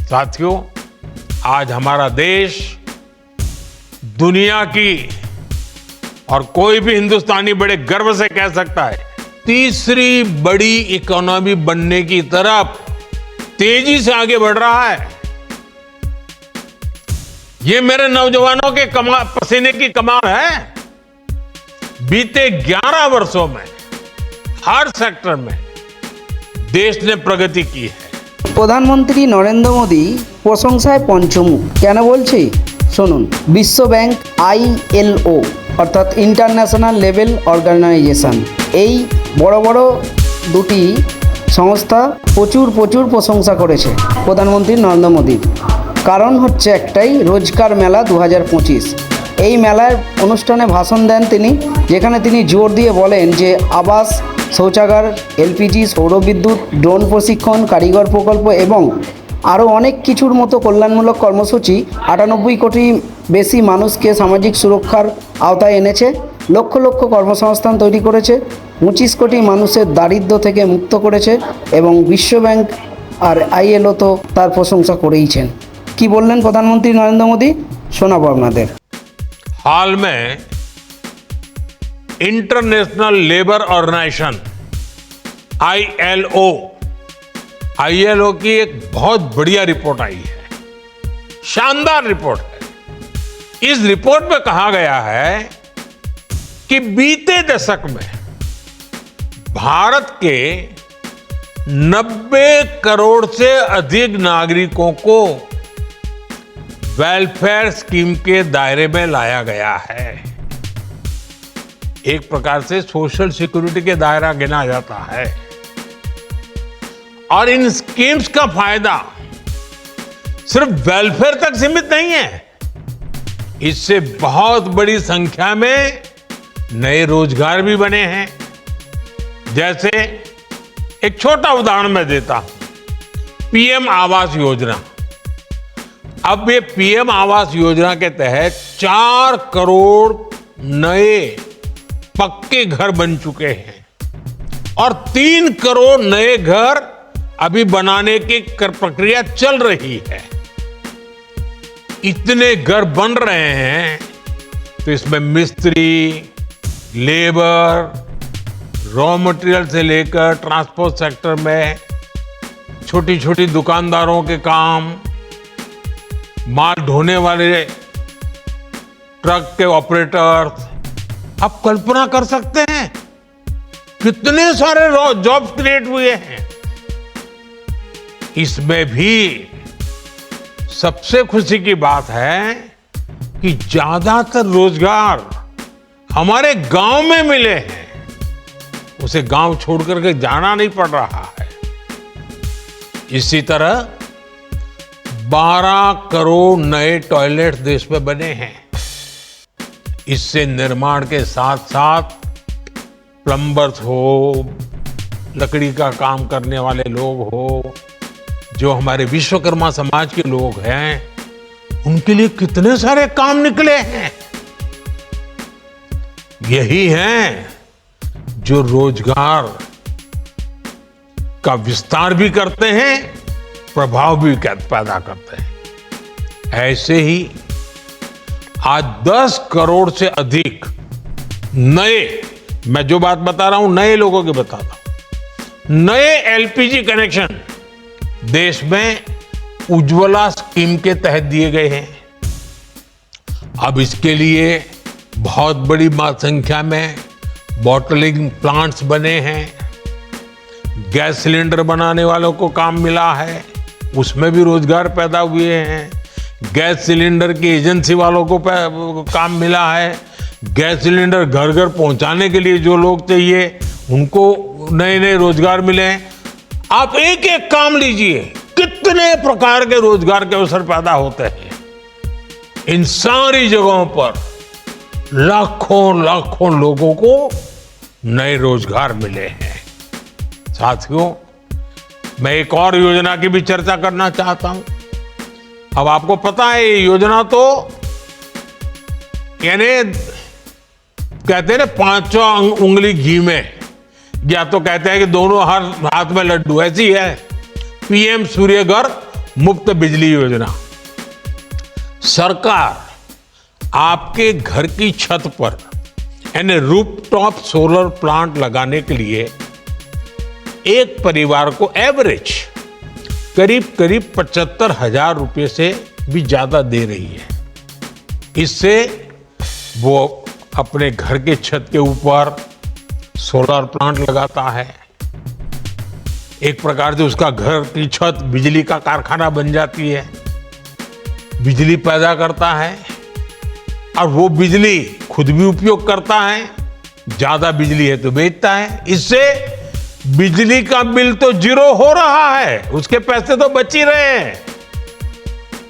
साथियों, आज हमारा देश दुनिया की और कोई भी हिंदुस्तानी बड़े गर्व से कह सकता है, तीसरी बड़ी इकोनॉमी बनने की तरफ तेजी से आगे बढ़ रहा है। ये मेरे नौजवानों के पसीने की कमाल है। बीते 11 वर्षों में हर सेक्टर में देश ने प्रगति की है। প্রধানমন্ত্রী নরেন্দ্র মোদী প্রশংসায় পঞ্চমুখ কেন বলছি শুনুন। বিশ্ব ব্যাংক ILO অর্থাৎ ইন্টারন্যাশনাল লেভেল অর্গানাইজেশন, এই বড় বড় দুটি সংস্থা প্রচুর প্রশংসা করেছে প্রধানমন্ত্রী নরেন্দ্র মোদীর। কারণ হচ্ছে একটাই, রোজগার মেলা 2025। এই মেলার অনুষ্ঠানে ভাষণ দেন তিনি, যেখানে তিনি জোর দিয়ে বলেন যে আবাস, শৌচাগার, LPG, সৌরবিদ্যুৎ, ড্রোন প্রশিক্ষণ, কারিগর প্রকল্প এবং আরও অনেক কিছুর মতো কল্যাণমূলক কর্মসূচি 98 কোটি বেশি মানুষকে সামাজিক সুরক্ষার আওতায় এনেছে, লক্ষ লক্ষ কর্মসংস্থান তৈরি করেছে, 25 কোটি মানুষের দারিদ্র্য থেকে মুক্ত করেছে এবং বিশ্বব্যাংক আর ILO তো তার প্রশংসা করেইছেন। কি বললেন প্রধানমন্ত্রী নরেন্দ্র মোদী, শোনাবো আপনাদের। हाल में इंटरनेशनल लेबर ऑर्गेनाइजेशन ILO की एक बहुत बढ़िया रिपोर्ट आई है, शानदार रिपोर्ट है। इस रिपोर्ट में कहा गया है कि बीते दशक में भारत के 90 करोड़ से अधिक नागरिकों को वेलफेयर स्कीम के दायरे में लाया गया है। एक प्रकार से सोशल सिक्योरिटी के दायरा गिना जाता है और इन स्कीम्स का फायदा सिर्फ वेलफेयर तक सीमित नहीं है। इससे बहुत बड़ी संख्या में नए रोजगार भी बने हैं। जैसे एक छोटा उदाहरण मैं देता हूं, PM आवास योजना। अब ये PM आवास योजना के तहत 4 करोड़ नए पक्के घर बन चुके हैं और 3 करोड़ नए घर अभी बनाने की प्रक्रिया चल रही है। इतने घर बन रहे हैं तो इसमें मिस्त्री, लेबर, रॉ मटेरियल से लेकर ट्रांसपोर्ट सेक्टर में छोटी छोटी दुकानदारों के काम, माल ढोने वाले ट्रक के ऑपरेटर्स, आप कल्पना कर सकते हैं कितने सारे जॉब्स क्रिएट हुए हैं। इसमें भी सबसे खुशी की बात है कि ज्यादातर रोजगार हमारे गांव में मिले हैं, उसे गांव छोड़ करके जाना नहीं पड़ रहा है। इसी तरह 12 करोड़ नए टॉयलेट देश में बने हैं। इससे निर्माण के साथ साथ प्लम्बर्स हो, लकड़ी का काम करने वाले लोग हो, जो हमारे विश्वकर्मा समाज के लोग हैं, उनके लिए कितने सारे काम निकले हैं। यही हैं जो रोजगार का विस्तार भी करते हैं, प्रभाव भी पैदा करते हैं। ऐसे ही आज 10 करोड़ से अधिक नए, मैं जो बात बता रहा हूं नए लोगों के बताता हूं, नए LPG कनेक्शन देश में उज्ज्वला स्कीम के तहत दिए गए हैं। अब इसके लिए बहुत बड़ी संख्या में बॉटलिंग प्लांट्स बने हैं। गैस सिलेंडर बनाने वालों को काम मिला है, उसमें भी रोजगार पैदा हुए हैं। गैस सिलेंडर की एजेंसी वालों को काम मिला है। गैस सिलेंडर घर घर पहुंचाने के लिए जो लोग चाहिए उनको नए नए रोजगार मिले हैं। आप एक एक काम लीजिए, कितने प्रकार के रोजगार के अवसर पैदा होते हैं। इन सारी जगहों पर लाखों लाखों लोगों को नए रोजगार मिले हैं। साथियों, मैं एक और योजना की भी चर्चा करना चाहता हूं। अब आपको पता है ये योजना तो यानी कहते हैं ना 5 उंगली घी में, या तो कहते हैं कि दोनों हाथ में लड्डू, ऐसी है PM सूर्यघर मुफ्त बिजली योजना। सरकार आपके घर की छत पर यानी रूफटॉप सोलर प्लांट लगाने के लिए एक परिवार को एवरेज करीब 75,000 रुपए से भी ज्यादा दे रही है। इससे वो अपने घर के छत के ऊपर सोलर प्लांट लगाता है। एक प्रकार से उसका घर की छत बिजली का कारखाना बन जाती है, बिजली पैदा करता है और वो बिजली खुद भी उपयोग करता है, ज्यादा बिजली है तो बेचता है। इससे बिजली का बिल तो जीरो हो रहा है, उसके पैसे तो बच ही रहे हैं।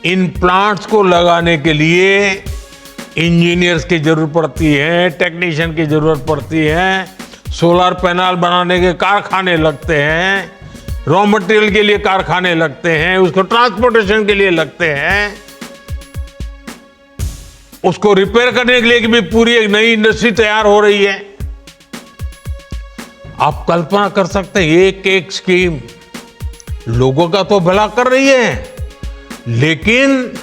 इन प्लांट्स को लगाने के लिए इंजीनियर्स की जरूरत पड़ती है, टेक्नीशियन की जरूरत पड़ती है, सोलर पैनल बनाने के कारखाने लगते हैं, रॉ मटेरियल के लिए कारखाने लगते हैं, उसको ट्रांसपोर्टेशन के लिए लगते हैं, उसको रिपेयर करने के लिए भी पूरी एक नई इंडस्ट्री तैयार हो रही है। आप कल्पना कर सकते हैं, एक एक स्कीम लोगों का तो भला कर रही है, लेकिन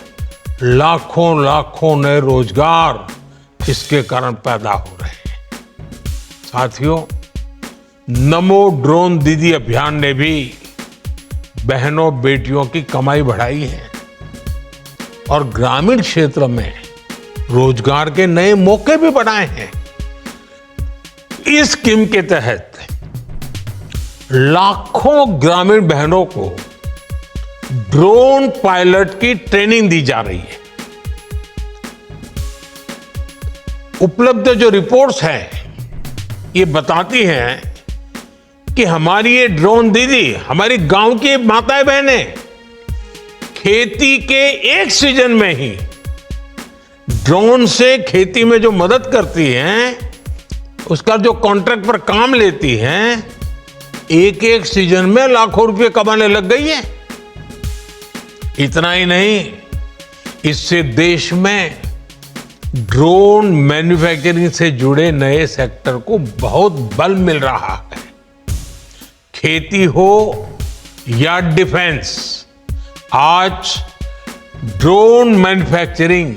लाखों लाखों नए रोजगार इसके कारण पैदा हो रहे हैं। साथियों, नमो ड्रोन दीदी अभियान ने भी बहनों बेटियों की कमाई बढ़ाई है और ग्रामीण क्षेत्र में रोजगार के नए मौके भी बनाए हैं। इस स्कीम के तहत लाखों ग्रामीण बहनों को ड्रोन पायलट की ट्रेनिंग दी जा रही है। उपलब्ध जो रिपोर्ट्स हैं ये बताती हैं कि हमारी ये ड्रोन दीदी, हमारी गांव की माताएं बहनें खेती के एक सीजन में ही ड्रोन से खेती में जो मदद करती हैं, उसका जो कॉन्ट्रैक्ट पर काम लेती हैं, एक एक सीजन में लाखों रुपए कमाने लग गई है। इतना ही नहीं, इससे देश में ड्रोन मैन्युफैक्चरिंग से जुड़े नए सेक्टर को बहुत बल मिल रहा है। खेती हो या डिफेंस, आज ड्रोन मैन्युफैक्चरिंग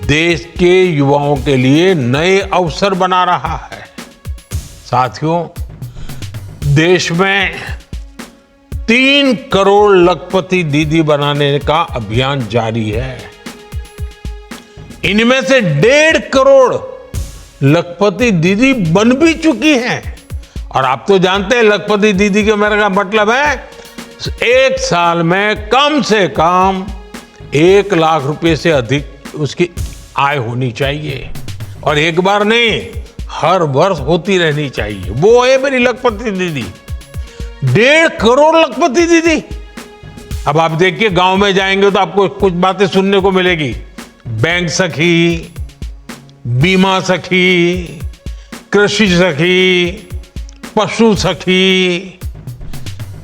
देश के युवाओं के लिए नए अवसर बना रहा है। साथियों, देश में 3 करोड़ लखपति दीदी बनाने का अभियान जारी है। इनमें से 1.5 करोड़ लखपति दीदी बन भी चुकी हैं। और आप तो जानते हैं लखपति दीदी के मेरे का मतलब है एक साल में कम से कम 1 लाख रुपए से अधिक उसकी आय होनी चाहिए, और एक बार नहीं, हर वर्ष होती रहनी चाहिए। वो है मेरी लखपति दीदी, 1.5 करोड़ लखपति दीदी। अब आप देखिए, गांव में जाएंगे तो आपको कुछ बातें सुनने को मिलेगी। बैंक सखी, बीमा सखी, कृषि सखी, पशु सखी,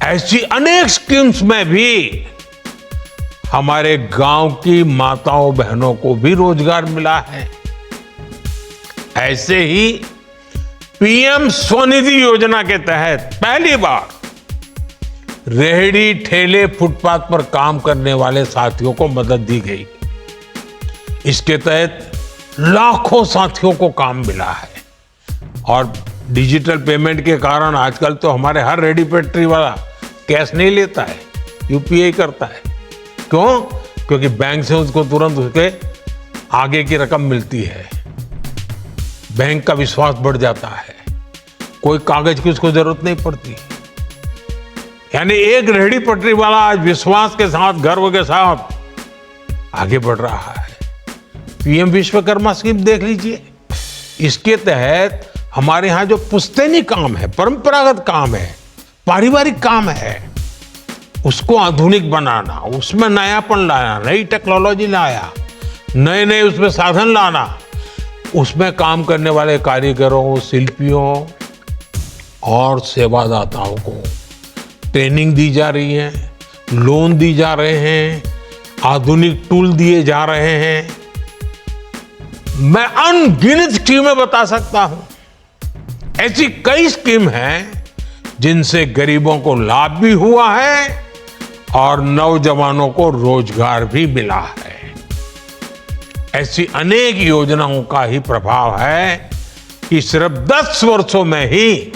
ऐसी अनेक स्कीम्स में भी हमारे गांव की माताओं बहनों को भी रोजगार मिला है। ऐसे ही पीएम स्वनिधि योजना के तहत पहली बार रेहड़ी ठेले फुटपाथ पर काम करने वाले साथियों को मदद दी गई। इसके तहत लाखों साथियों को काम मिला है। और डिजिटल पेमेंट के कारण आजकल तो हमारे हर रेहड़ी पटरी वाला कैश नहीं लेता है, यूपीआई करता है। क्यों? क्योंकि बैंक से उसको तुरंत उसके आगे की रकम मिलती है, बैंक का विश्वास बढ़ जाता है, कोई कागज की उसको जरूरत नहीं पड़ती। यानी एक रेहड़ी पटरी वाला आज विश्वास के साथ, गर्व के साथ आगे बढ़ रहा है। पीएम विश्वकर्मा स्कीम देख लीजिए, इसके तहत हमारे यहाँ जो पुश्तैनी काम है, परंपरागत काम है, पारिवारिक काम है, उसको आधुनिक बनाना, उसमें नयापन लाना, नई टेक्नोलॉजी लाया, नए नए उसमें साधन लाना, उसमें काम करने वाले कारीगरों, शिल्पियों और सेवादाताओं को ट्रेनिंग दी जा रही है, लोन दी जा रहे हैं, आधुनिक टूल दिए जा रहे हैं। मैं अनगिनत स्कीमें बता सकता हूं। ऐसी कई स्कीम हैं जिनसे गरीबों को लाभ भी हुआ है और नौजवानों को रोजगार भी मिला है। ऐसी अनेक योजनाओं का ही प्रभाव है कि सिर्फ 10 वर्षों में ही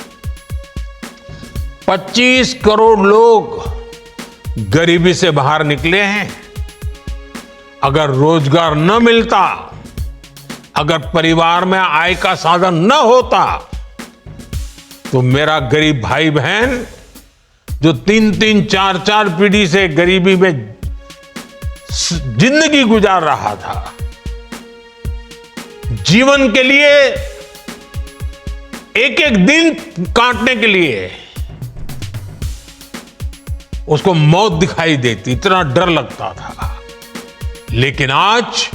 25 करोड़ लोग गरीबी से बाहर निकले हैं। अगर रोजगार न मिलता, अगर परिवार में आय का साधन न होता, तो मेरा गरीब भाई बहन जो 3-3, 4-4 पीढ़ी से गरीबी में जिंदगी गुजार रहा था, जीवन के लिए एक एक दिन काटने के लिए उसको मौत दिखाई देती, इतना डर लगता था। लेकिन आज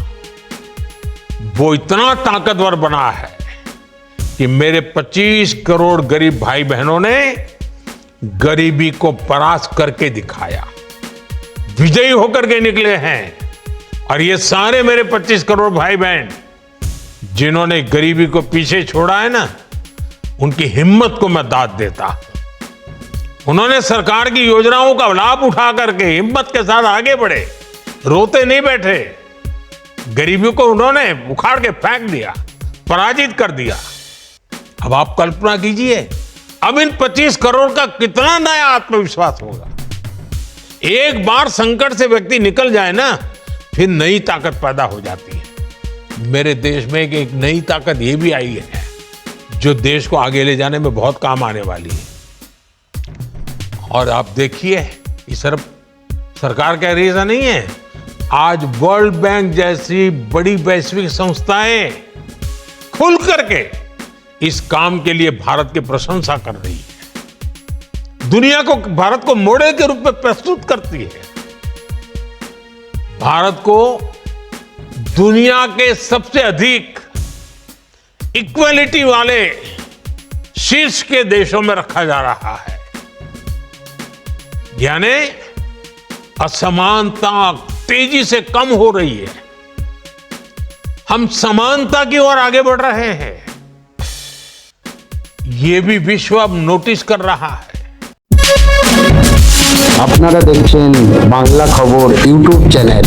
वो इतना ताकतवर बना है कि मेरे 25 करोड़ गरीब भाई बहनों ने गरीबी को परास्त करके दिखाया, विजयी होकर के निकले हैं। और ये सारे मेरे 25 करोड़ भाई बहन जिन्होंने गरीबी को पीछे छोड़ा है ना, उनकी हिम्मत को मैं दाद देता हूं। उन्होंने सरकार की योजनाओं का लाभ उठा करके हिम्मत के साथ आगे बढ़े, रोते नहीं बैठे। गरीबी को उन्होंने उखाड़ के फेंक दिया, पराजित कर दिया। अब आप कल्पना कीजिए, अब इन 25 करोड़ का कितना नया आत्मविश्वास होगा। एक बार संकट से व्यक्ति निकल जाए ना, फिर नई ताकत पैदा हो जाती है। मेरे देश में एक नई ताकत ये भी आई है जो देश को आगे ले जाने में बहुत काम आने वाली है। और आप देखिए, ये सिर्फ सरकार कह रही है ऐसा नहीं है, आज वर्ल्ड बैंक जैसी बड़ी वैश्विक संस्थाएं खुल करके इस काम के लिए भारत की प्रशंसा कर रही है, दुनिया को, भारत को मॉडल के रूप में प्रस्तुत करती है। भारत को दुनिया के सबसे अधिक इक्वलिटी वाले शीर्ष के देशों में रखा जा रहा है। यानी असमानता तेजी से कम हो रही है, हम समानता की ओर आगे बढ़ रहे हैं। ये भी विश्व अब नोटिस कर रहा है। আপনারা দেখছেন বাংলা খবর ইউটিউব চ্যানেল।